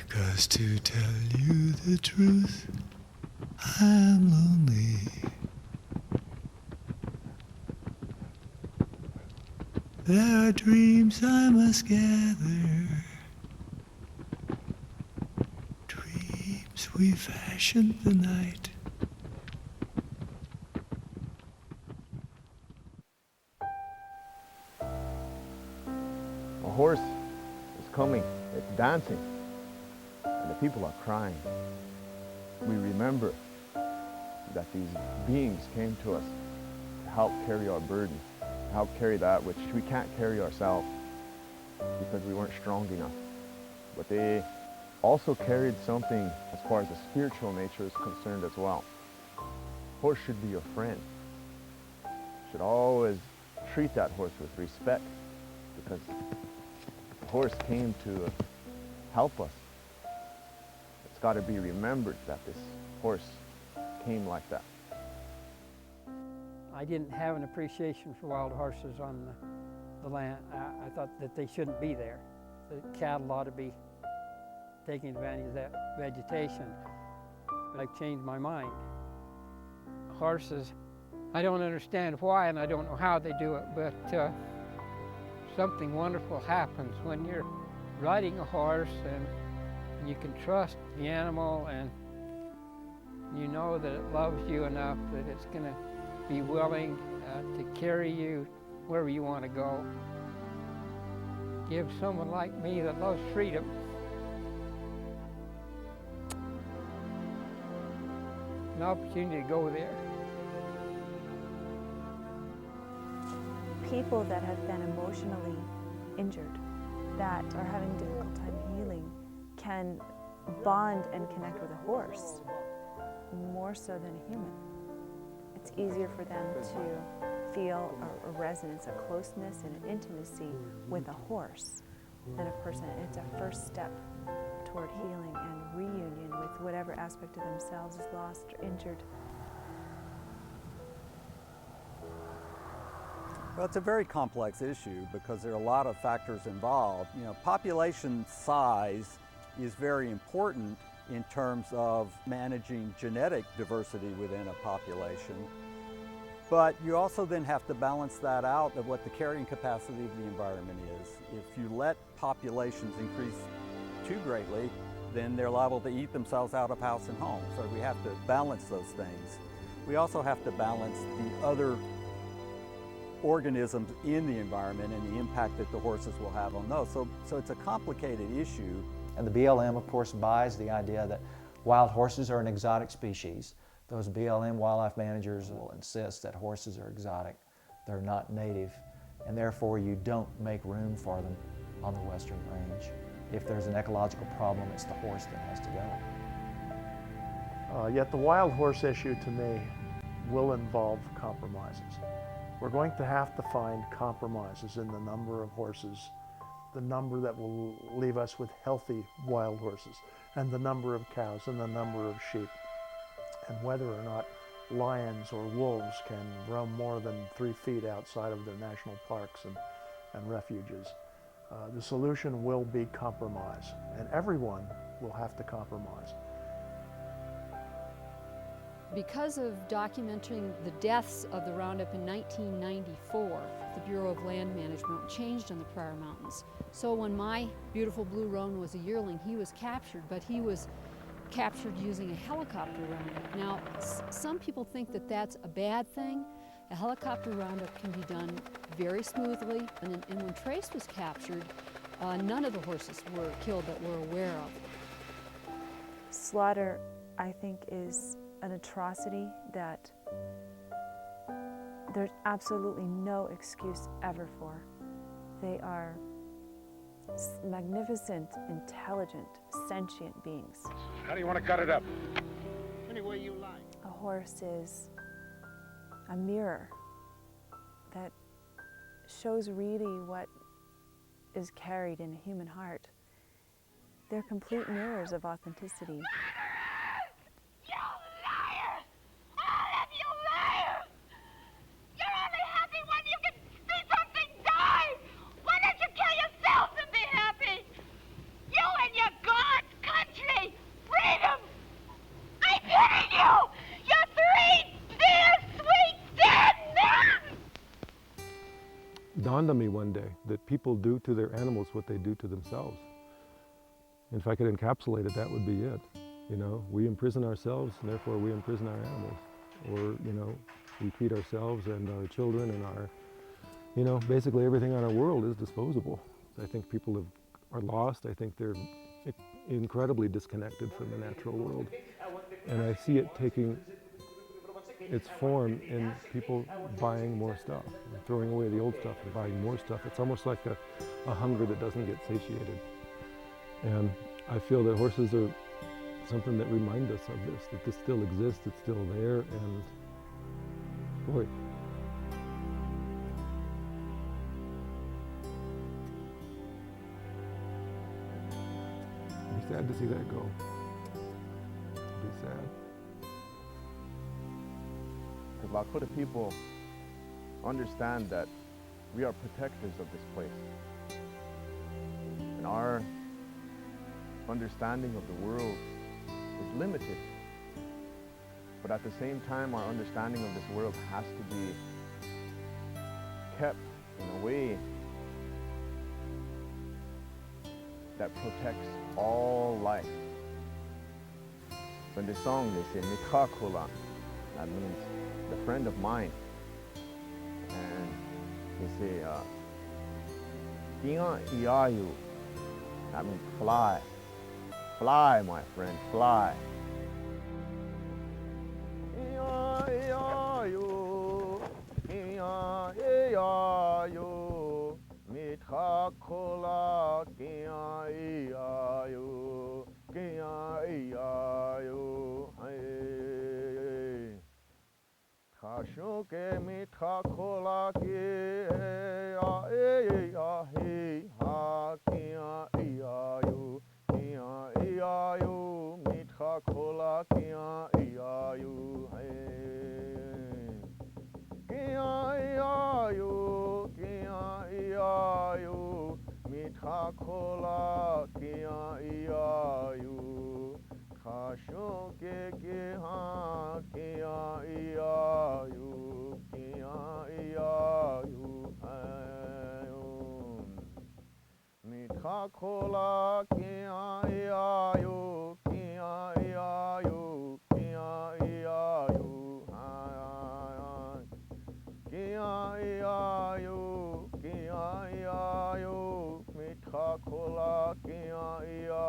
'Cause to tell you the truth, I'm lonely. There are dreams I must gather, dreams we fashioned the night. A horse is coming, it's dancing, and the people are crying. We remember that these beings came to us to help carry our burden, to help carry that which we can't carry ourselves because we weren't strong enough. But they also carried something as far as the spiritual nature is concerned as well. Horse should be your friend. Should always treat that horse with respect because the horse came to help us. It's got to be remembered that this horse came like that. I didn't have an appreciation for wild horses on the land. I thought that they shouldn't be there. The cattle ought to be taking advantage of that vegetation. But I've changed my mind. Horses, I don't understand why and I don't know how they do it, but something wonderful happens when you're riding a horse and you can trust the animal and you know that it loves you enough that it's going to be willing to carry you wherever you want to go. Give someone like me that loves freedom an opportunity to go there. People that have been emotionally injured, that are having a difficult time healing, can bond and connect with a horse more so than a human. It's easier for them to feel a resonance, a closeness and an intimacy with a horse than a person. It's a first step toward healing and reunion with whatever aspect of themselves is lost or injured. Well, it's a very complex issue because there are a lot of factors involved. You know, population size is very important in terms of managing genetic diversity within a population. But you also then have to balance that out of what the carrying capacity of the environment is. If you let populations increase too greatly, then they're liable to eat themselves out of house and home. So we have to balance those things. We also have to balance the other organisms in the environment and the impact that the horses will have on those. So it's a complicated issue. And the BLM, of course, buys the idea that wild horses are an exotic species. Those BLM wildlife managers will insist that horses are exotic. They're not native, and therefore you don't make room for them on the Western Range. If there's an ecological problem, it's the horse that has to go. Yet the wild horse issue, to me, will involve compromises. We're going to have to find compromises in the number of horses, the number that will leave us with healthy wild horses, and the number of cows and the number of sheep, and whether or not lions or wolves can roam more than 3 feet outside of their national parks and refuges. The solution will be compromise, and everyone will have to compromise. Because of documenting the deaths of the Roundup in 1994, the Bureau of Land Management changed on the Prairie Mountains. So when my beautiful Blue Roan was a yearling, he was captured, but he was captured using a helicopter roundup. Now, some people think that that's a bad thing. A helicopter roundup can be done very smoothly, and when Trace was captured, none of the horses were killed that we're aware of. Slaughter, I think, is an atrocity that there's absolutely no excuse ever for. They are magnificent, intelligent, sentient beings. How do you want to cut it up? Any way you like. A horse is a mirror that shows really what is carried in a human heart. They're complete mirrors of authenticity. Why don't you kill yourself and be happy? You and your God dawned on me one day that people do to their animals what they do to themselves. And if I could encapsulate it, that would be it. You know, we imprison ourselves, and therefore we imprison our animals. Or, you know, we treat ourselves and our children and our, you know, basically everything on our world is disposable. I think people are lost. I think they're incredibly disconnected from the natural world. And I see it taking its form in people buying more stuff, and throwing away the old stuff and buying more stuff. It's almost like a hunger that doesn't get satiated. And I feel that horses are something that remind us of this, that this still exists, it's still there, and boy. It'd be sad to see that go. It'd be sad. The Lakota people understand that we are protectors of this place. And our understanding of the world is limited. But at the same time, our understanding of this world has to be kept in a way that protects all life. So in this song, they say, Mitakola. That means the friend of mine. And they say, Kia Iayu. That means fly. Fly, my friend, fly. Iayu, Kia Iayu, Mitakola, Kia Iayu, Kia Iayu, hey. Kashuke Mitakola, Kia Iayu, ha, Kia Iayu. Iayu, Mitakola, Kia Iayu, hey. Kia Iayu, Mitakola, Kia Iayu, Kashuke Kiha, Kia Iayu, Kia Iayu, hey. Mitakola, Kia Iayu, Kia Iayu, Kia Iayu, Kia Iayu, Kia Iayu, Mitakola, Kia Iayu.